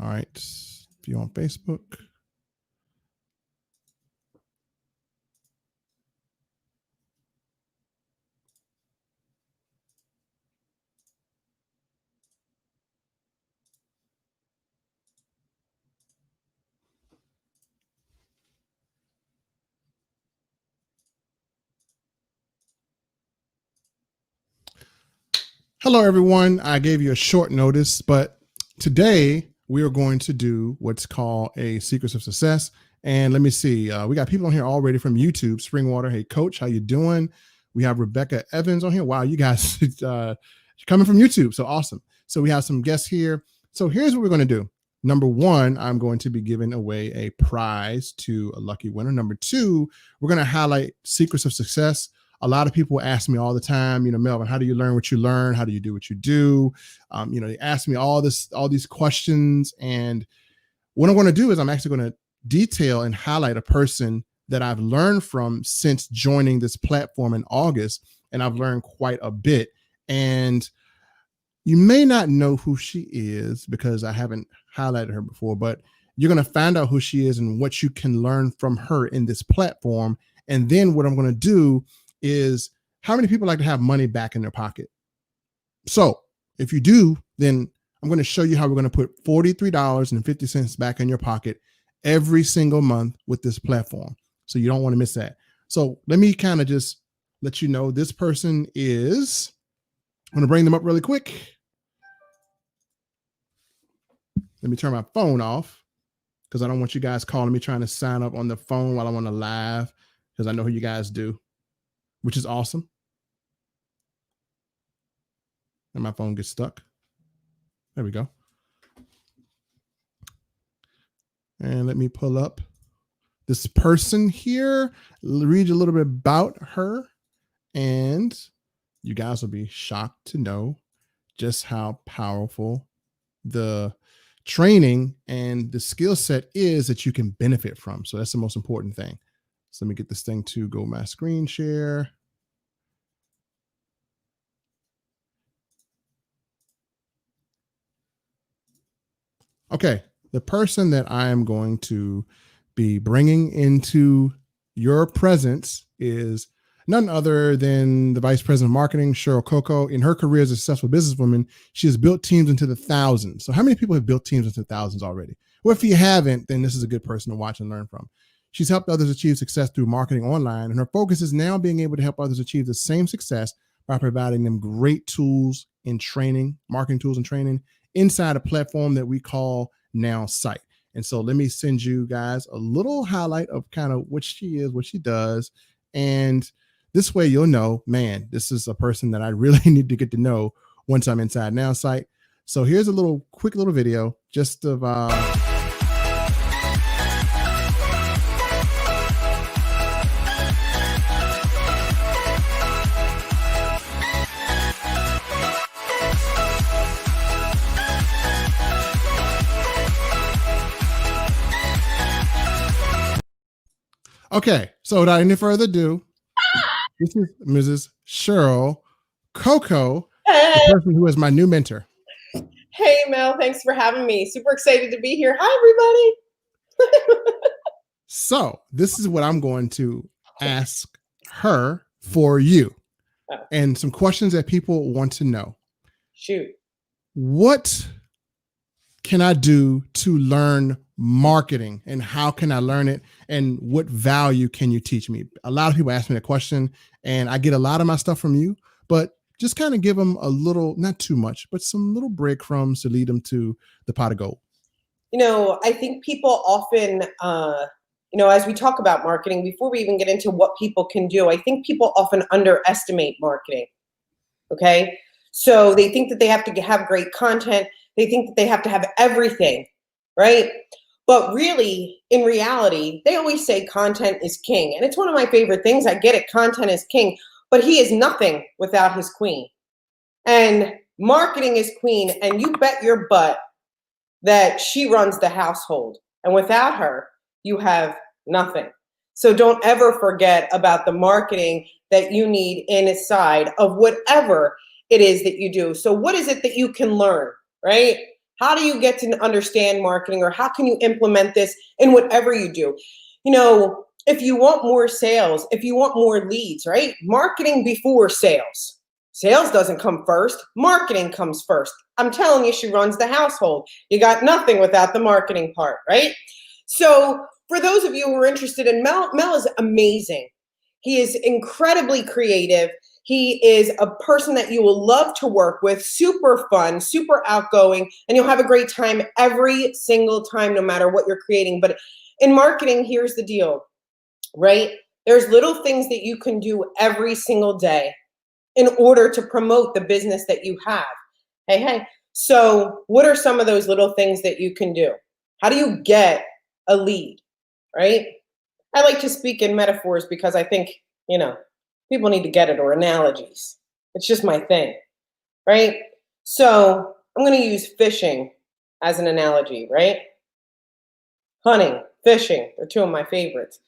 All right. If you're on Facebook. Hello, everyone. I gave you a short notice, but today we are going to do what's called a Secrets of Success. And let me see, we got people on here already from YouTube. Springwater, hey, Coach, how you doing? We have Rebecca Evans on here. Wow, you guys coming from YouTube, so awesome. So we have some guests here. So here's what we're going to do. Number one, I'm going to be giving away a prize to a lucky winner. Number two, we're going to highlight Secrets of Success. A lot of people ask me all the time, Melvin, how do you learn what you learn? How do you do what you do? They ask me all these questions. And what I'm going to do is I'm actually going to detail and highlight a person that I've learned from since joining this platform in August. And I've learned quite a bit. And you may not know who she is because I haven't highlighted her before, but you're going to find out who she is and what you can learn from her in this platform. And then what I'm going to do is, how many people like to have money back in their pocket? So if you do, then I'm going to show you how we're going to put $43.50 back in your pocket every single month with this platform. So you don't want to miss that. So let me kind of just let you know this person is, I'm going to bring them up really quick. Let me turn my phone off because I don't want you guys calling me trying to sign up on the phone while I'm on the live, because I know who you guys do, which is awesome. And my phone gets stuck. There we go. And let me pull up this person here, read a little bit about her, and you guys will be shocked to know just how powerful the training and the skill set is that you can benefit from. So that's the most important thing. So let me get this thing to go my screen share. Okay, the person that I am going to be bringing into your presence is none other than the Vice President of Marketing, Cheryl Coco. In her career as a successful businesswoman, she has built teams into the thousands. So how many people have built teams into the thousands already? Well, if you haven't, then this is a good person to watch and learn from. She's helped others achieve success through marketing online, and her focus is now being able to help others achieve the same success by providing them great tools and training, marketing tools and training inside a platform that we call Nowsite. And so let me send you guys a little highlight of kind of what she is, what she does. And this way you'll know, man, this is a person that I really need to get to know once I'm inside Nowsite. So here's a quick little video just of okay, so without any further ado, this is Mrs. Cheryl Coco, the person who is my new mentor. Hey, Mel, thanks for having me. Super excited to be here. Hi, everybody. So this is what I'm going to ask her for you, and some questions that people want to know. Shoot. What can I do to learn marketing, and how can I learn it, and what value can you teach me? A lot of people ask me that question, and I get a lot of my stuff from you, but just kind of give them a little, not too much, but some little breadcrumbs to lead them to the pot of gold. I think people often, as we talk about marketing, before we even get into what people can do, I think people often underestimate marketing. Okay. So they think that they have to have great content. They think that they have to have everything, right? But really, in reality, they always say content is king. And it's one of my favorite things. I get it. Content is king, but he is nothing without his queen. And marketing is queen. And you bet your butt that she runs the household. And without her, you have nothing. So don't ever forget about the marketing that you need inside of whatever it is that you do. So what is it that you can learn, right? How do you get to understand marketing, or how can you implement this in whatever you do? You know, if you want more sales, if you want more leads, right? Marketing before sales. Sales doesn't come first. Marketing comes first. I'm telling you, she runs the household. You got nothing without the marketing part, right? So for those of you who are interested in Mel is amazing. He is incredibly creative. He is a person that you will love to work with, super fun, super outgoing, and you'll have a great time every single time, no matter what you're creating. But in marketing, here's the deal, right? There's little things that you can do every single day in order to promote the business that you have. Hey. So what are some of those little things that you can do? How do you get a lead, right? I like to speak in metaphors because I think, people need to get it, or analogies. It's just my thing, right? So I'm going to use fishing as an analogy, right? Hunting, fishing, they're two of my favorites.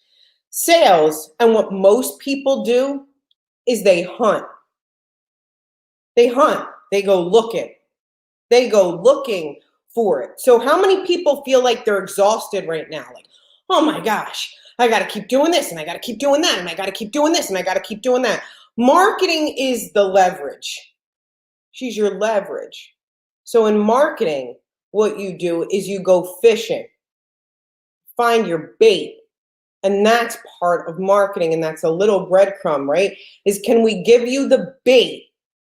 Sales, and what most people do is they hunt. They hunt. They go looking. They go looking for it. So how many people feel like they're exhausted right now? Like, oh my gosh, I got to keep doing this, and I got to keep doing that, and I got to keep doing this, and I got to keep doing that. Marketing is the leverage. She's your leverage. So in marketing, what you do is you go fishing, find your bait. And that's part of marketing. And that's a little breadcrumb, right? Is, can we give you the bait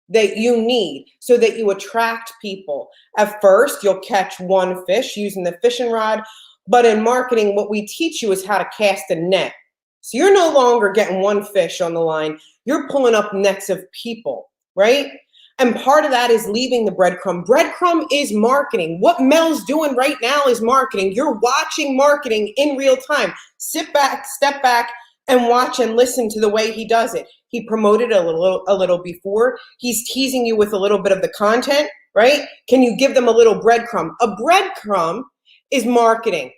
that you need so that you attract people? At first, you'll catch one fish using the fishing rod. But in marketing, what we teach you is how to cast a net. So you're no longer getting one fish on the line. You're pulling up nets of people, right? And part of that is leaving the breadcrumb. Breadcrumb is marketing. What Mel's doing right now is marketing. You're watching marketing in real time. Sit back, step back, and watch and listen to the way he does it. He promoted a little before. He's teasing you with a little bit of the content, right? Can you give them a little breadcrumb? A breadcrumb is marketing.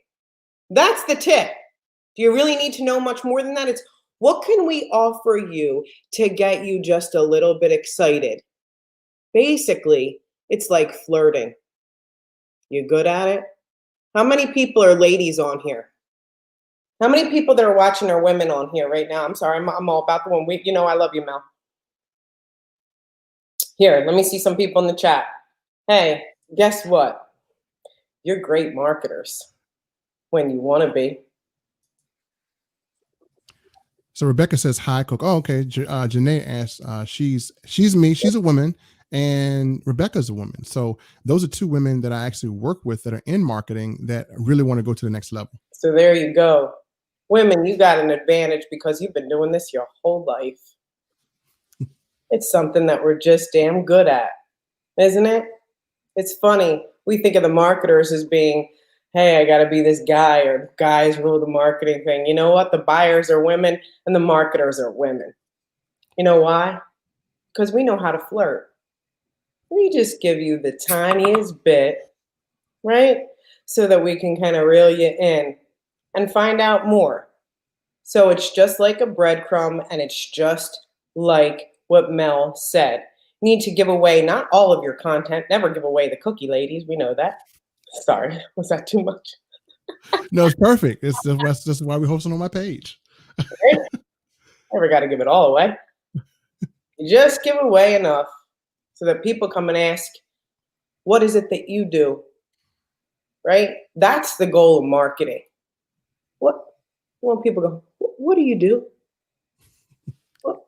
That's the tip. Do you really need to know much more than that? It's, what can we offer you to get you just a little bit excited? Basically, it's like flirting. You good at it? How many people are ladies on here? How many people that are watching are women on here right now? I'm sorry, I'm all about the one. I love you, Mel. Here, let me see some people in the chat. Hey, guess what? You're great marketers when you want to be. So Rebecca says, hi, Coco. Oh, okay. Janae asks, she's me. She's a woman. And Rebecca's a woman. So those are two women that I actually work with that are in marketing that really want to go to the next level. So there you go. Women, you got an advantage because you've been doing this your whole life. It's something that we're just damn good at, isn't it? It's funny. We think of the marketers as being, hey, I got to be this guy, or guys rule the marketing thing. You know what? The buyers are women and the marketers are women. You know why? Because we know how to flirt. We just give you the tiniest bit, right? So that we can kind of reel you in and find out more. So it's just like a breadcrumb, and it's just like what Mel said. You need to give away not all of your content. Never give away the cookie, ladies. We know that. Sorry, was that too much? No, it's perfect. That's just why we're hosting on my page. Right? Never got to give it all away. You just give away enough so that people come and ask, what is it that you do? Right? That's the goal of marketing. When people go, what do you do?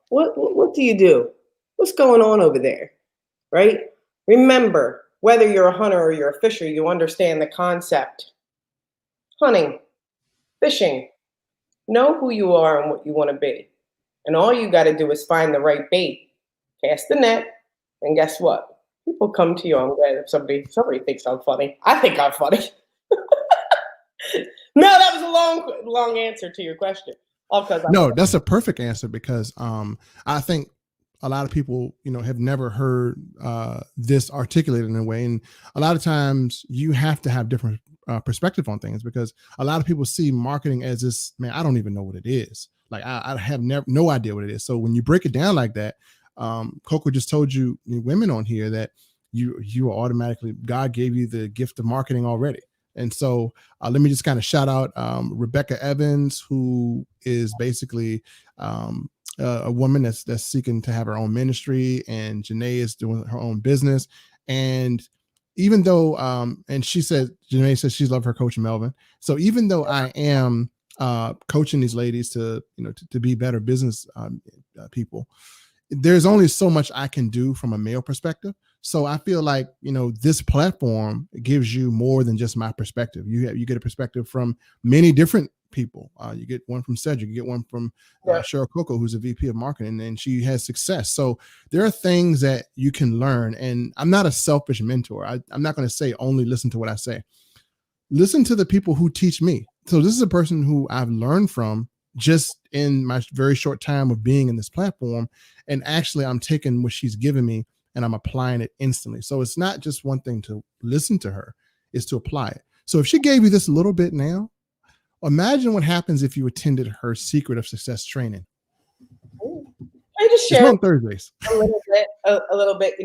What do you do? What's going on over there? Right? Remember, whether you're a hunter or you're a fisher, you understand the concept. Hunting, fishing, know who you are and what you want to be. And all you got to do is find the right bait, cast the net, and guess what? People come to you. I'm glad if somebody thinks I'm funny. I think I'm funny. No, that was a long answer to your question. No, that's a perfect answer, because I think a lot of people, have never heard this articulated in a way. And a lot of times you have to have different perspective on things, because a lot of people see marketing as this, man, I don't even know what it is. Like I have no idea what it is. So when you break it down like that, Coco just told you, women on here, that you are automatically, God gave you the gift of marketing already. And so let me just kind of shout out Rebecca Evans, who is basically a woman that's seeking to have her own ministry, and Janae is doing her own business. And even though, and Janae says she's loved her coach Melvin. So even though I am coaching these ladies to, to be better business people, there's only so much I can do from a male perspective. So I feel like, this platform gives you more than just my perspective. You get a perspective from many different people. You get one from Cedric, you get one from Cheryl Coco, who's a VP of marketing, and she has success. So there are things that you can learn. And I'm not a selfish mentor. I'm not going to say only listen to what I say. Listen to the people who teach me. So this is a person who I've learned from just in my very short time of being in this platform. And actually I'm taking what she's given me and I'm applying it instantly. So it's not just one thing to listen to her, it's to apply it. So if she gave you this a little bit now, imagine what happens if you attended her Secret of Success training. I just share on Thursdays a little bit.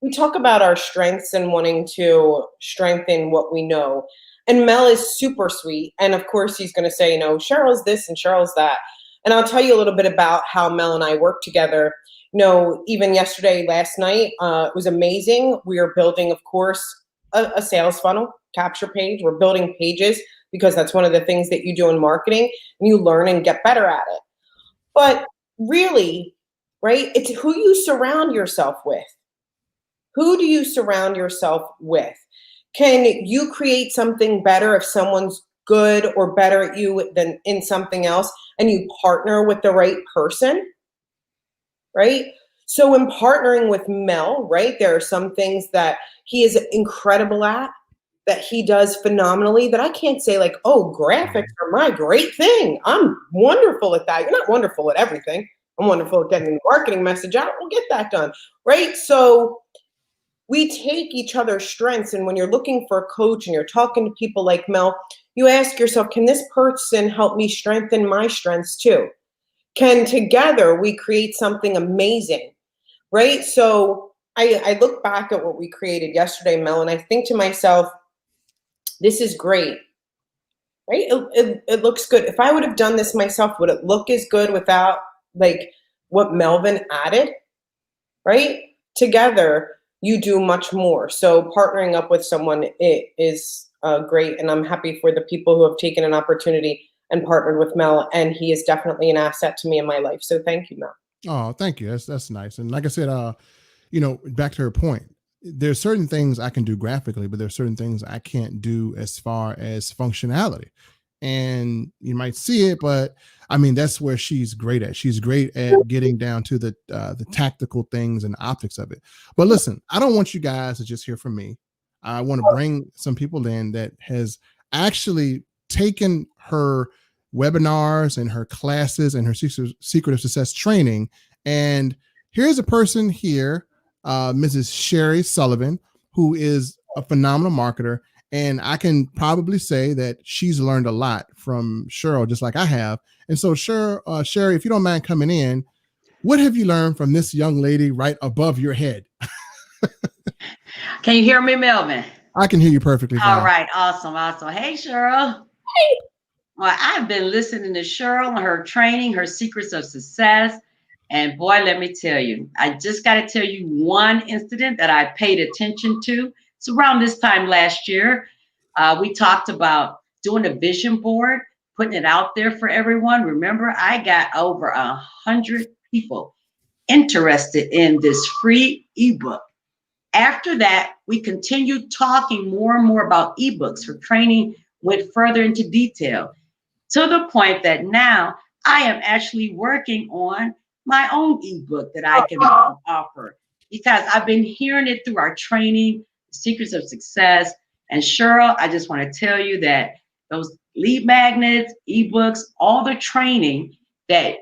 We talk about our strengths and wanting to strengthen what we know. And Mel is super sweet. And of course he's going to say, Cheryl's this and Cheryl's that. And I'll tell you a little bit about how Mel and I work together. Even yesterday, last night, it was amazing. We are building, of course, a sales funnel capture page. We're building pages because that's one of the things that you do in marketing, and you learn and get better at it. But really, right, it's who you surround yourself with. Who do you surround yourself with? Can you create something better if someone's good or better at you than in something else, and you partner with the right person, right? So in partnering with Mel, right, there are some things that he is incredible at, that he does phenomenally, that I can't say like, oh, graphics are my great thing. I'm wonderful at that. You're not wonderful at everything. I'm wonderful at getting the marketing message out. We'll get that done, right? So we take each other's strengths, and when you're looking for a coach and you're talking to people like Mel, you ask yourself, can this person help me strengthen my strengths too? Can together we create something amazing, right? So I look back at what we created yesterday, Mel, and I think to myself, this is great, right? It looks good. If I would have done this myself, would it look as good without like what Melvin added, right? Together, you do much more. So partnering up with someone is great. And I'm happy for the people who have taken an opportunity and partnered with Mel. And he is definitely an asset to me in my life. So thank you, Mel. Oh, thank you. That's nice. And like I said, back to her point, there's certain things I can do graphically, but there's certain things I can't do as far as functionality. And you might see it, but I mean, that's where she's great at. She's great at getting down to the tactical things and optics of it. But listen, I don't want you guys to just hear from me. I want to bring some people in that has actually taken her webinars and her classes and her Secret of Success training. And here's a person here, Mrs. Sherry Sullivan, who is a phenomenal marketer. And I can probably say that she's learned a lot from Cheryl, just like I have. And so, Sherry, if you don't mind coming in, what have you learned from this young lady right above your head? Can you hear me, Melvin? I can hear you perfectly fine. All right. Awesome. Hey, Cheryl. Hey. Well, I've been listening to Cheryl and her training, her secrets of success. And boy, let me tell you, I just got to tell you one incident that I paid attention to. It's around this time last year. We talked about doing a vision board, putting it out there for everyone. Remember, I got over 100 people interested in this free ebook. After that, we continued talking more and more about ebooks. Her training went further into detail to the point that now I am actually working on my own ebook that I can offer, because I've been hearing it through our training, Secrets of Success. And Cheryl, I just want to tell you that those lead magnets, ebooks, all the training that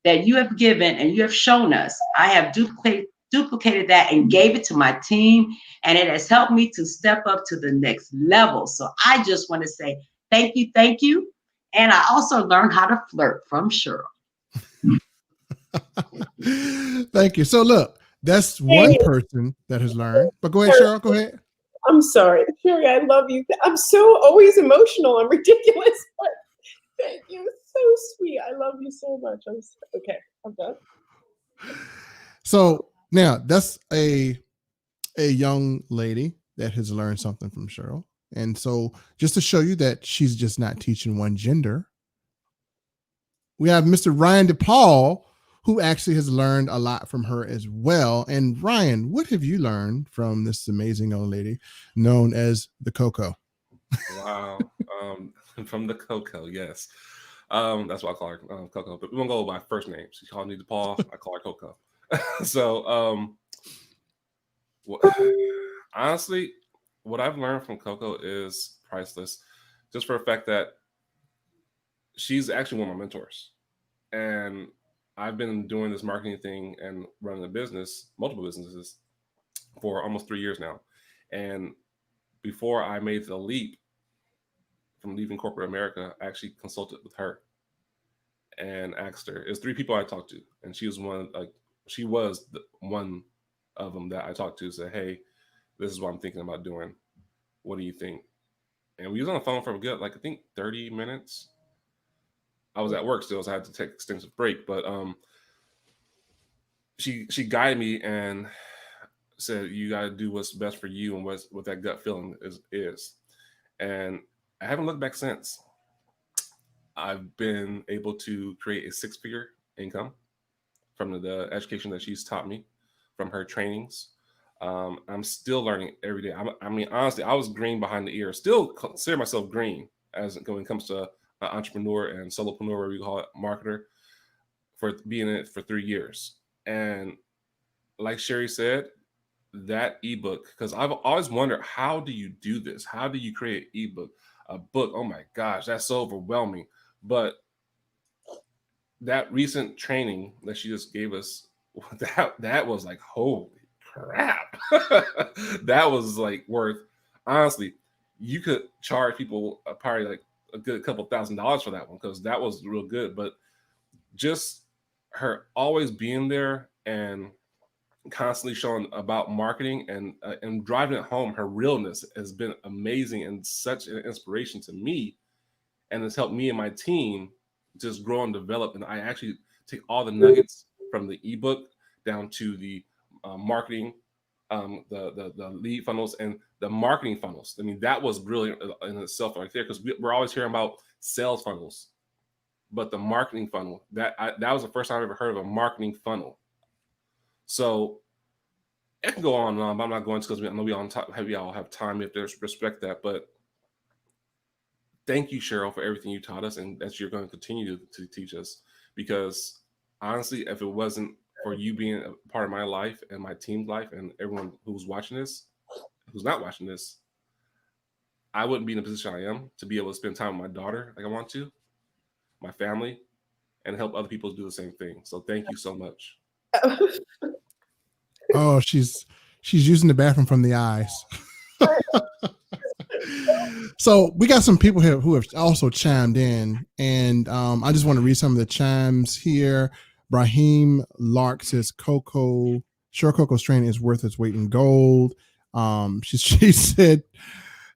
you have given and you have shown us, I have duplicated that and gave it to my team, and it has helped me to step up to the next level. So I just want to say thank you. And I also learned how to flirt from Cheryl. Thank you. So look, That's one person that has learned. But go ahead, Cheryl. Go ahead. I'm sorry, Sherry. I love you. I'm so always emotional. I'm ridiculous. But thank you. So sweet. I love you so much. Okay. I'm done. So now that's a young lady that has learned something from Cheryl. And so just to show you that she's just not teaching one gender, we have Mr. Ryan DePaul, who actually has learned a lot from her as well. And Ryan, what have you learned from this amazing young lady known as the Coco? Wow. From the Coco, yes. That's why I call her Coco. But we won't go by first name. She called me DePaul. I call her Coco. So honestly, what I've learned from Coco is priceless, just for the fact that she's actually one of my mentors. And I've been doing this marketing thing and running a business, multiple businesses, for almost 3 years now. And before I made the leap from leaving corporate America, I actually consulted with her and asked her. There's 3 people I talked to, and she was one of them that I talked to. Said, "Hey, this is what I'm thinking about doing. What do you think?" And we was on the phone for a good, I think 30 minutes. I was at work still, so I had to take extensive break. But she guided me and said, "You got to do what's best for you and what that gut feeling is." And I haven't looked back since. I've been able to create a 6-figure income from the education that she's taught me, from her trainings. I'm still learning every day. I mean, honestly, I was green behind the ear. Still consider myself green when it comes to an entrepreneur and solopreneur, whatever you call it, marketer, for being in it for 3 years. And like Sherry said, that ebook, because I've always wondered, how do you do this? How do you create an ebook, a book? Oh my gosh, that's so overwhelming. But that recent training that she just gave us, that was like, holy crap. That was like worth, honestly, you could charge people probably like a good couple $1,000s for that one, because that was real good. But just her always being there and constantly showing about marketing and driving it home, her realness has been amazing and such an inspiration to me, and has helped me and my team just grow and develop. And I actually take all the nuggets from the ebook down to the marketing, the lead funnels and the marketing funnels. I mean, that was brilliant in itself right there, because we're always hearing about sales funnels, but the marketing funnel, that was the first time I ever heard of a marketing funnel. So it can go on and on, but I'm not going to, because I know we all have time. We have to respect that. But thank you, Cheryl, for everything you taught us and that you're going to continue to teach us. Because honestly, if it wasn't for you being a part of my life and my team's life and everyone who's watching this, who's not watching this, I wouldn't be in the position I am to be able to spend time with my daughter like I want to, my family, and help other people do the same thing. So thank you so much. Oh, she's using the bathroom from the eyes. So we got some people here who have also chimed in, and I just want to read some of the chimes here. Brahim Lark says, Coco, sure, Coco's training is worth its weight in gold. She said,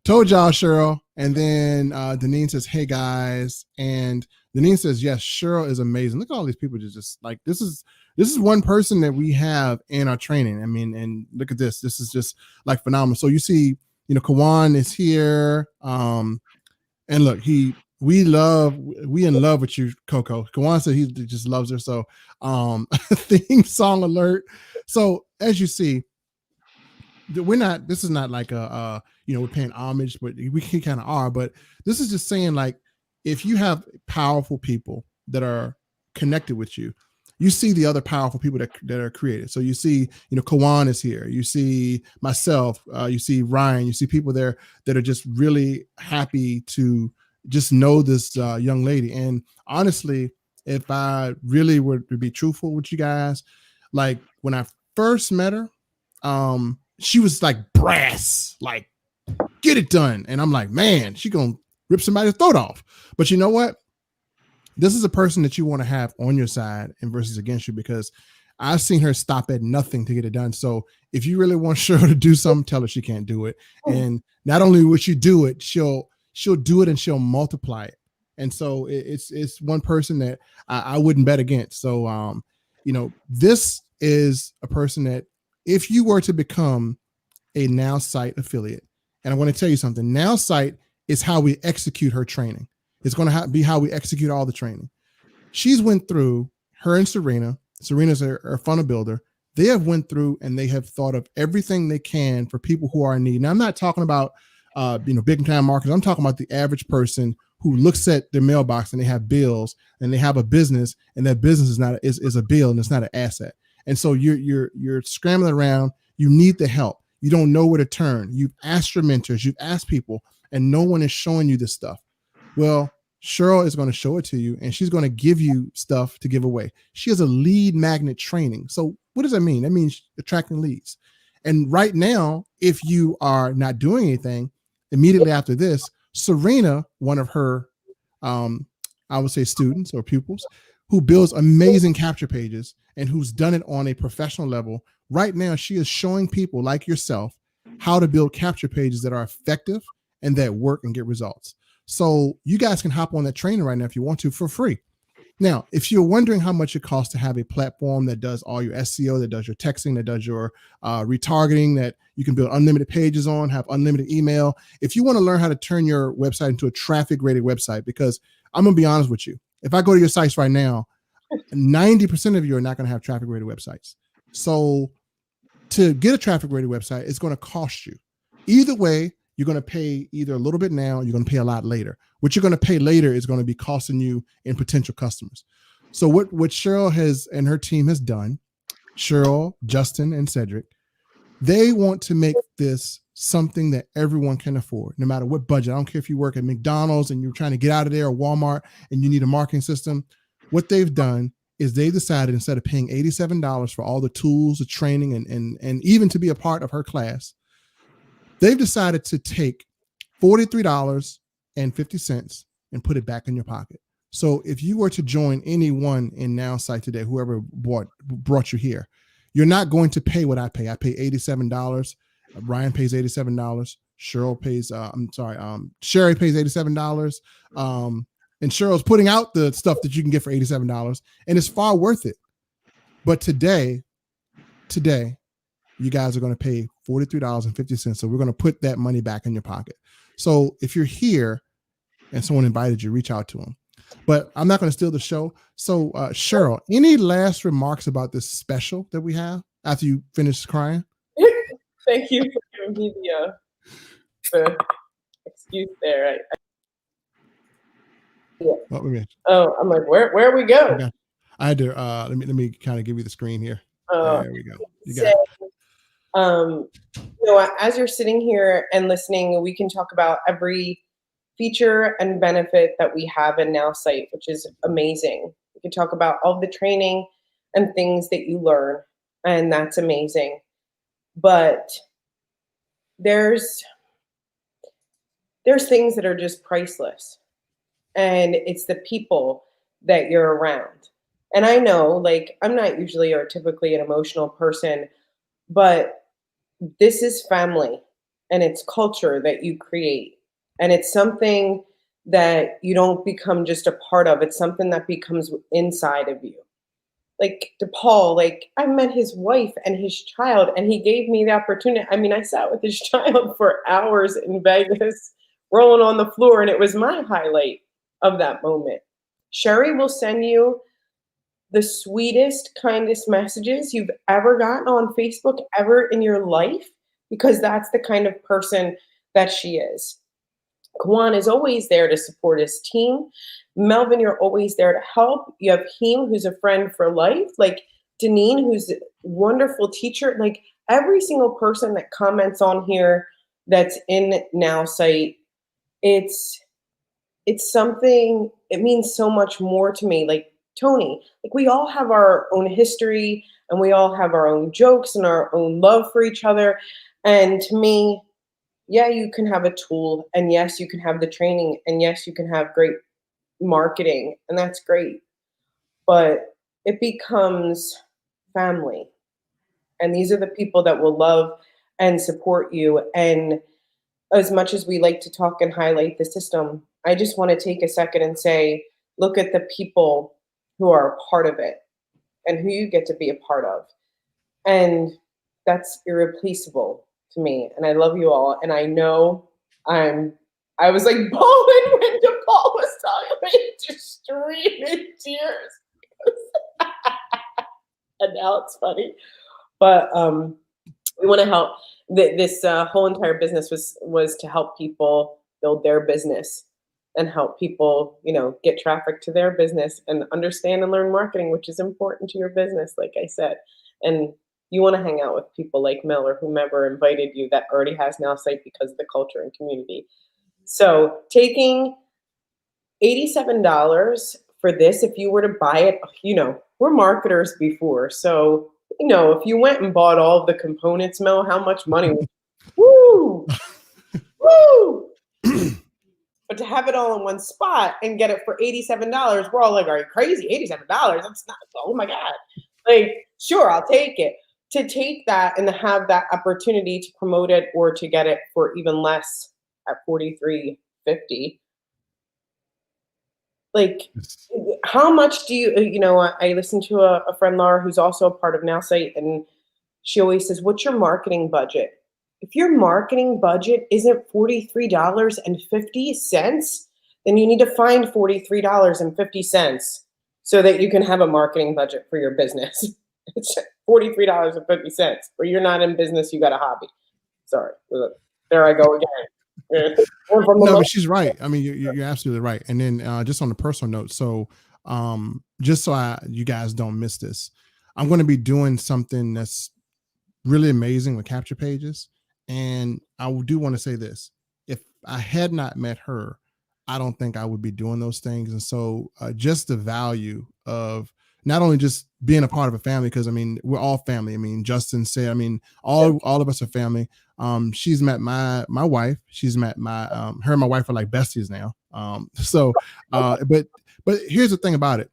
told y'all, Cheryl. And then Deneen says, hey guys. And Deneen says, yes, Cheryl is amazing. Look at all these people just like, this is one person that we have in our training. I mean, and look at this. This is just like phenomenal. So you see, Kawan is here. And look, we in love with you, Coco. Kawan said he just loves her. So theme song alert. So as you see, this is not like we're paying homage, but we kind of are, but this is just saying, like, if you have powerful people that are connected with you, you see the other powerful people that are created. So you see, Kawan is here. You see myself, you see Ryan, you see people there that are just really happy to just know this young lady. And honestly, if I really were to be truthful with you guys, like when I first met her, she was like brass, like get it done. And I'm like, man, she gonna rip somebody's throat off. But you know what? This is a person that you want to have on your side and versus against you, because I've seen her stop at nothing to get it done. So if you really want Cheryl to do something, tell her she can't do it. And not only will she do it, she'll do it and she'll multiply it. And so it's one person that I wouldn't bet against. So this is a person that if you were to become a Nowsite affiliate, and I want to tell you something, Nowsite is how we execute her training. It's going to be how we execute all the training. She's went through, her and Serena's a funnel builder. They have went through and they have thought of everything they can for people who are in need. Now, I'm not talking about, big time marketers. I'm talking about the average person who looks at their mailbox and they have bills and they have a business, and that business is a bill and it's not an asset. And so you're scrambling around. You need the help. You don't know where to turn. You've asked your mentors, you've asked people, and no one is showing you this stuff. Well, Cheryl is going to show it to you, and she's going to give you stuff to give away. She has a lead magnet training. So what does that mean? That means attracting leads. And right now, if you are not doing anything, immediately after this, Serena, one of her, I would say students or pupils, who builds amazing capture pages and who's done it on a professional level, right now she is showing people like yourself how to build capture pages that are effective and that work and get results. So you guys can hop on that training right now if you want to for free. Now, if you're wondering how much it costs to have a platform that does all your SEO, that does your texting, that does your retargeting, that you can build unlimited pages on, have unlimited email. If you want to learn how to turn your website into a traffic rated website, because I'm going to be honest with you, if I go to your sites right now, 90% of you are not going to have traffic rated websites. So to get a traffic rated website, it's going to cost you. Either way, you're going to pay either a little bit now, or you're going to pay a lot later. What you're going to pay later is going to be costing you in potential customers. So what Cheryl has and her team has done, Cheryl, Justin, and Cedric, they want to make this something that everyone can afford, no matter what budget. I don't care if you work at McDonald's and you're trying to get out of there, or Walmart and you need a marketing system. What they've done is they decided, instead of paying $87 for all the tools, the training, and even to be a part of her class, they've decided to take $43.50 and put it back in your pocket. So if you were to join anyone in Nowsite today, whoever brought you here, you're not going to pay what I pay. I pay $87. Ryan pays $87. Cheryl pays, Sherry pays $87. And Cheryl's putting out the stuff that you can get for $87, and it's far worth it. But today, you guys are going to pay $43.50. So we're going to put that money back in your pocket. So if you're here and someone invited you, reach out to them. But I'm not going to steal the show. So Cheryl, any last remarks about this special that we have after you finish crying? Thank you for giving me the excuse there. I'm like, where we go? Okay. I had to let me kind of give you the screen here. There we go. You got it. As you're sitting here and listening, we can talk about every feature and benefit that we have in Nowsite, which is amazing. We can talk about all the training and things that you learn, and that's amazing. But there's things that are just priceless, and it's the people that you're around. And I know, like, I'm not usually or typically an emotional person, but this is family and it's culture that you create. And it's something that you don't become just a part of. It's something that becomes inside of you. Like DePaul, like I met his wife and his child, and he gave me the opportunity. I mean, I sat with his child for hours in Vegas, rolling on the floor, and it was my highlight of that moment. Sherry will send you the sweetest, kindest messages you've ever gotten on Facebook ever in your life, because that's the kind of person that she is. Kwan is always there to support his team. Melvin, you're always there to help. You have Heem, who's a friend for life. Like Deneen, who's a wonderful teacher. Like every single person that comments on here that's in Nowsite, it's something, it means so much more to me. Like Tony, like we all have our own history and we all have our own jokes and our own love for each other. And to me, yeah, you can have a tool, and yes, you can have the training, and yes, you can have great marketing, and that's great. But it becomes family. And these are the people that will love and support you. And as much as we like to talk and highlight the system, I just want to take a second and say, look at the people who are a part of it and who you get to be a part of. And that's irreplaceable to me. And I love you all. And I know I was like bawling when Paul was talking, like just streaming tears. And now it's funny. But we want to help. This whole entire business was to help people build their business and help people, get traffic to their business and understand and learn marketing, which is important to your business, like I said. And you want to hang out with people like Mel or whomever invited you that already has Nowsite because of the culture and community. So taking $87 for this, if you were to buy it, we're marketers before. So, if you went and bought all of the components, Mel, how much money? Woo! Woo! But to have it all in one spot and get it for $87, we're all like, are you crazy? $87? That's not, oh my God. Like, sure, I'll take it. To take that and to have that opportunity to promote it or to get it for even less at $43.50. Like, how much do I listen to a friend, Laura, who's also a part of Nowsite, and she always says, what's your marketing budget? If your marketing budget isn't $43.50, then you need to find $43.50 so that you can have a marketing budget for your business. It's $43.50, or you're not in business, you got a hobby. Sorry, there I go again. No, but she's right. I mean, you're absolutely right. And then just on a personal note, so just so you guys don't miss this, I'm going to be doing something that's really amazing with capture pages. And I do want to say this: if I had not met her, I don't think I would be doing those things. And so just the value of not only just being a part of a family, because I mean, we're all family. I mean, Justin said, I mean, all of us are family. She's met my wife. She's met my her and my wife are like besties now. But here's the thing about it.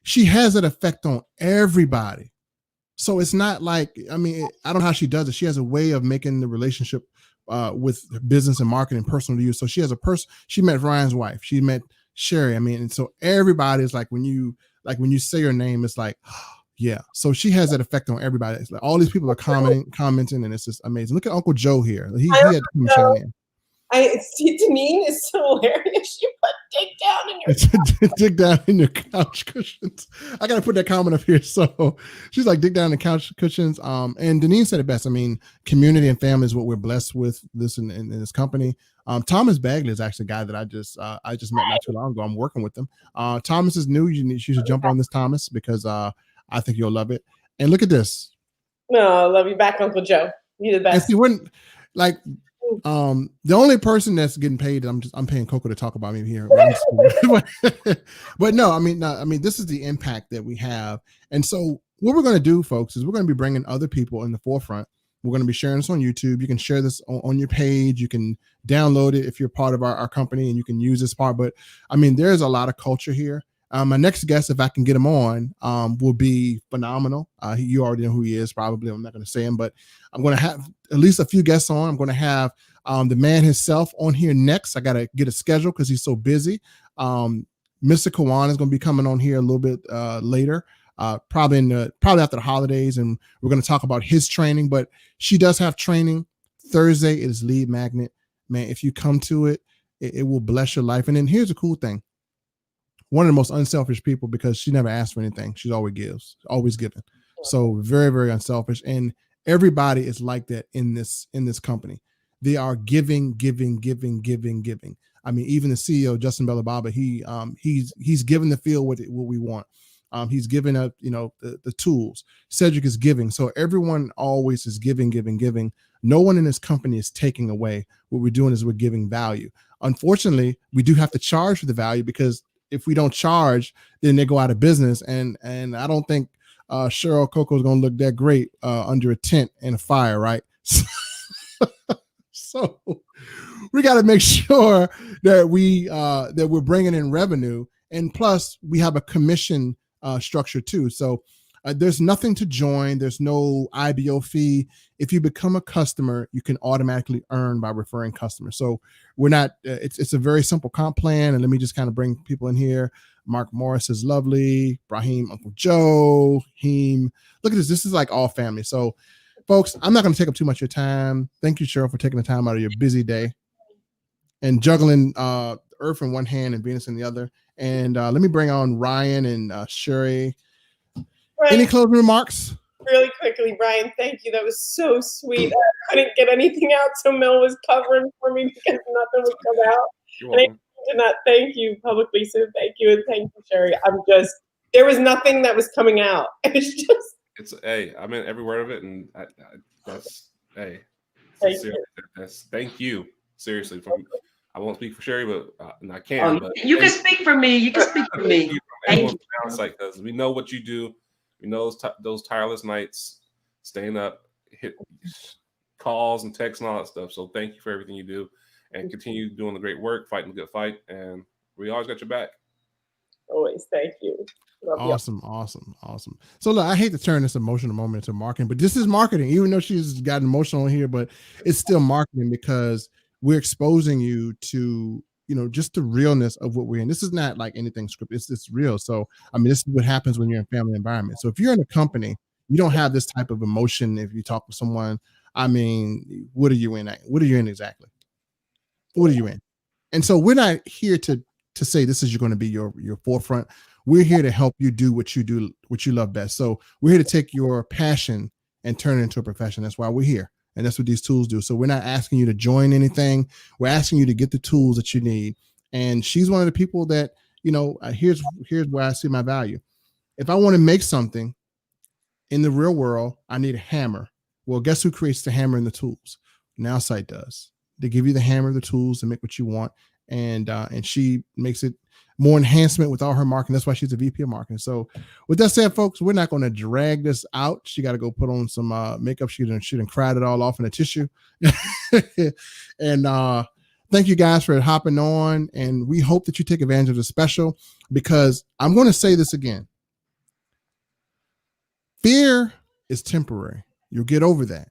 She has an effect on everybody. So it's not like, I mean, I don't know how she does it. She has a way of making the relationship with business and marketing personal to you. So she has she met Ryan's wife. She met Sherry. I mean, and so everybody's like, when you say her name, it's like, yeah. So she has that effect on everybody. It's like all these people are commenting, and it's just amazing. Look at Uncle Joe here. He had to come chime in. Deneen is so hilarious. She put dig down in your couch cushions. I gotta put that comment up here. So she's like, dig down in the couch cushions. And Deneen said it best. I mean, community and family is what we're blessed with this in this company. Thomas Bagley is actually a guy that I just met not too long ago. I'm working with him. Thomas is new. You should jump on this, Thomas, because I think you'll love it. And look at this. No, I love you back, Uncle Joe. You're the best. And see, the only person that's getting paid, I'm paying Coco to talk about me here. But no, I mean, this is the impact that we have. And so what we're going to do, folks, is we're going to be bringing other people in the forefront. We're going to be sharing this on YouTube. You can share this on your page. You can download it if you're part of our company, and you can use this part. But I mean, there's a lot of culture here. My next guest, if I can get him on, will be phenomenal. You already know who he is, probably. I'm not going to say him, but I'm going to have at least a few guests on. I'm going to have the man himself on here next. I got to get a schedule because he's so busy. Mr. Kawan is going to be coming on here a little bit later, probably after the holidays, and we're going to talk about his training. But she does have training. Thursday is Lead Magnet. Man, if you come to it, it will bless your life. And then here's the cool thing. One of the most unselfish people, because she never asks for anything. She's always giving. So very, very unselfish. And everybody is like that in this company. They are giving. I mean, even the CEO, Justin Bellababa, he's given the field what we want. He's giving up, the tools. Cedric is giving. So everyone always is giving. No one in this company is taking away. What we're doing is we're giving value. Unfortunately, we do have to charge for the value, because if we don't charge, then they go out of business. And I don't think Cheryl Coco is going to look that great under a tent and a fire, right? So we got to make sure that we're bringing in revenue, and plus we have a commission structure too. So There's nothing to join. There's no IBO fee. If you become a customer, you can automatically earn by referring customers. So we're not, it's a very simple comp plan. And let me just kind of bring people in here. Mark Morris is lovely. Brahim, Uncle Joe, Heem. Look at this. This is like all family. So folks, I'm not going to take up too much of your time. Thank you, Cheryl, for taking the time out of your busy day and juggling Earth in one hand and Venus in the other. And let me bring on Ryan and Sherry. Right. Any closing remarks? Really quickly, Brian, thank you. That was so sweet. I couldn't get anything out, so Mel was covering for me because nothing would come out. You're And I welcome. did not thank you publicly, so thank you. And thank you, Sherry. There was nothing that was coming out. It's just. It's I mean every word of it, and that's Thank you. Thank you. Seriously, I won't speak for Sherry, but and I can. But You can speak for me. You can speak for me. Thank you. Because we know what you do. We know those tireless nights, staying up, hit calls and texts and all that stuff. So thank you for everything you do, and continue doing the great work, fighting the good fight, and we always got your back. Always, thank you. Love you. Awesome. So look, I hate to turn this emotional moment into marketing, but this is marketing, even though she's got emotional here, but it's still marketing because we're exposing you to, just the realness of what we're in. This is not like anything scripted. It's real. So, I mean, this is what happens when you're in family environment. So if you're in a company, you don't have this type of emotion. If you talk with someone, I mean, what are you in? What are you in exactly? What are you in? And so we're not here to say this is going to be your forefront. We're here to help you do what you love best. So we're here to take your passion and turn it into a profession. That's why we're here. And that's what these tools do. So we're not asking you to join anything. We're asking you to get the tools that you need. And she's one of the people that, here's where I see my value. If I want to make something in the real world, I need a hammer. Well, guess who creates the hammer and the tools? Nowsite does. They give you the hammer, the tools to make what you want. And she makes it more enhancement with all her marketing. That's why she's a VP of marketing. So with that said, folks, we're not going to drag this out. She got to go put on some makeup. She done cried it all off in a tissue. And thank you guys for hopping on. And we hope that you take advantage of the special, because I'm going to say this again. Fear is temporary. You'll get over that.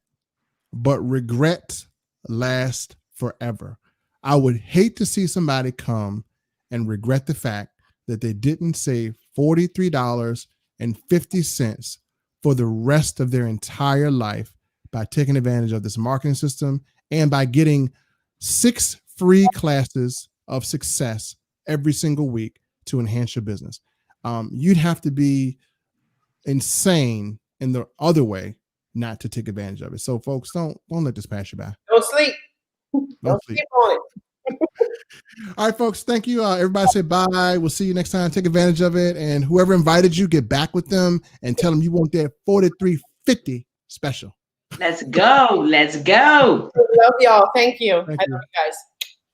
But regret lasts forever. I would hate to see somebody come and regret the fact that they didn't save $43.50 for the rest of their entire life by taking advantage of this marketing system and by getting 6 free classes of success every single week to enhance your business. You'd have to be insane in the other way not to take advantage of it. So folks, don't let this pass you by. Don't sleep. Don't sleep. Sleep on it. All right, folks. Thank you. Everybody say bye. We'll see you next time. Take advantage of it. And whoever invited you, get back with them and tell them you want their $43.50 special. Let's go. Let's go. Love y'all. Thank you. Thank I you. love you guys.